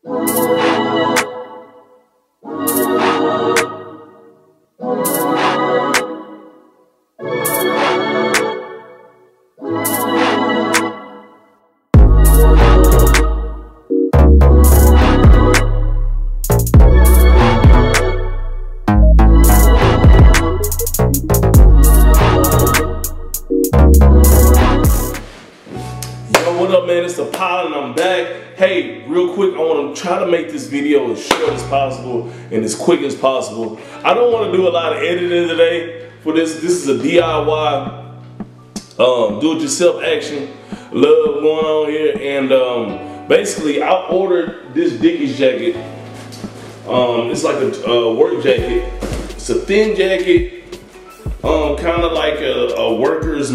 What up, man? It's the pilot and I'm back. Hey, real quick, I want to try to make this video as short as possible and as quick as possible. I don't want to do a lot of editing today for this. This is a DIY, do-it-yourself action. Love going on here. And basically, I ordered this Dickies jacket. It's like a work jacket. It's a thin jacket, kind of like a worker's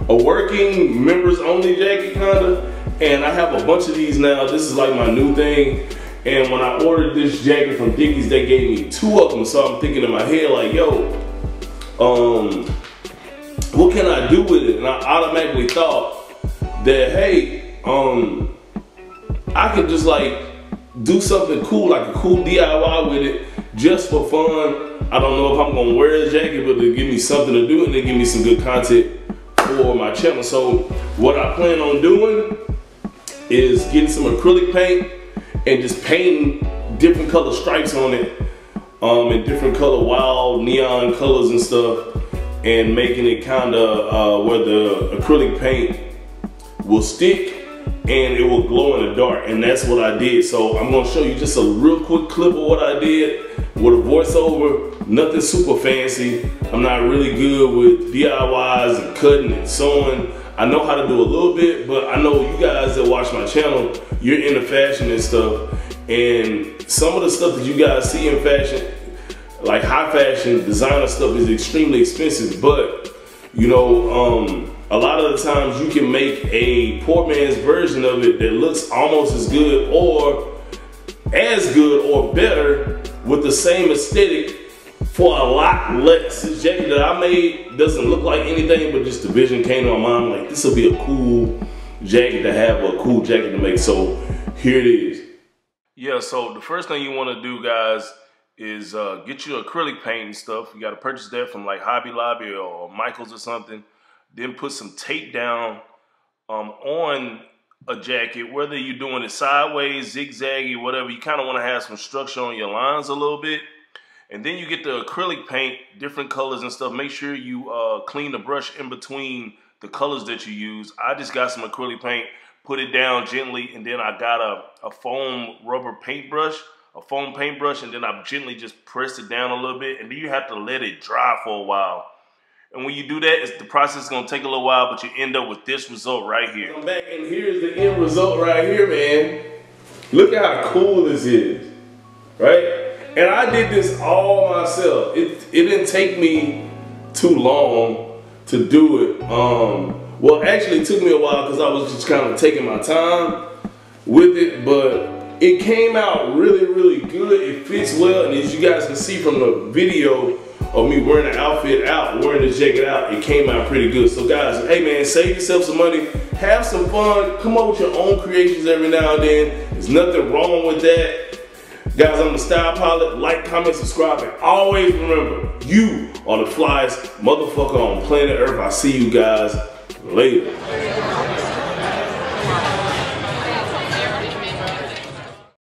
a working members only jacket kinda, and I have a bunch of these now. This is like my new thing, and when I ordered this jacket from Dickies, they gave me 2 of them, so I'm thinking in my head like, yo, what can I do with it? And I automatically thought that, hey, I could just like do something cool, like a cool DIY with it, just for fun. I don't know if I'm gonna wear the jacket, but to give me something to do and then give me some good content for my channel. So what I plan on doing is getting some acrylic paint and just painting different color stripes on it, in different color wild neon colors and stuff, and making it kind of where the acrylic paint will stick and it will glow in the dark. And that's what I did. So I'm gonna show you just a real quick clip of what I did with a voiceover. Nothing super fancy. I'm not really good with DIYs and cutting and sewing. I know how to do a little bit, but I know you guys that watch my channel, you're into fashion and stuff. And some of the stuff that you guys see in fashion, like high fashion, designer stuff, is extremely expensive. But, you know, a lot of the times you can make a poor man's version of it that looks almost as good or better with the same aesthetic for a lot less. This jacket that I made doesn't look like anything, but just the vision came to my mind, like this will be a cool jacket to have, or a cool jacket to make. So here it is. Yeah, so the first thing you want to do, guys, is get your acrylic paint and stuff. You got to purchase that from like Hobby Lobby or Michael's or something. Then put some tape down on a jacket, whether you're doing it sideways, zigzaggy, whatever. You kind of want to have some structure on your lines a little bit. And then you get the acrylic paint, different colors and stuff. Make sure you clean the brush in between the colors that you use. I just got some acrylic paint, put it down gently, and then I got a foam rubber paintbrush, and then I gently just pressed it down a little bit, and then you have to let it dry for a while. And when you do that, the process is gonna take a little while, but you end up with this result right here. Come back, and here's the end result right here, man. Look at how cool this is, right? And I did this all myself. It didn't take me too long to do it. Well, actually it took me a while because I was just kind of taking my time with it, but it came out really, really good. It fits well, and as you guys can see from the video of me wearing the outfit out, wearing this jacket out, it came out pretty good. So guys, hey man, save yourself some money, have some fun, come up with your own creations every now and then. There's nothing wrong with that. Guys, I'm the Style Pilot. Like, comment, subscribe, and always remember, you are the flyest motherfucker on planet Earth. I'll see you guys later.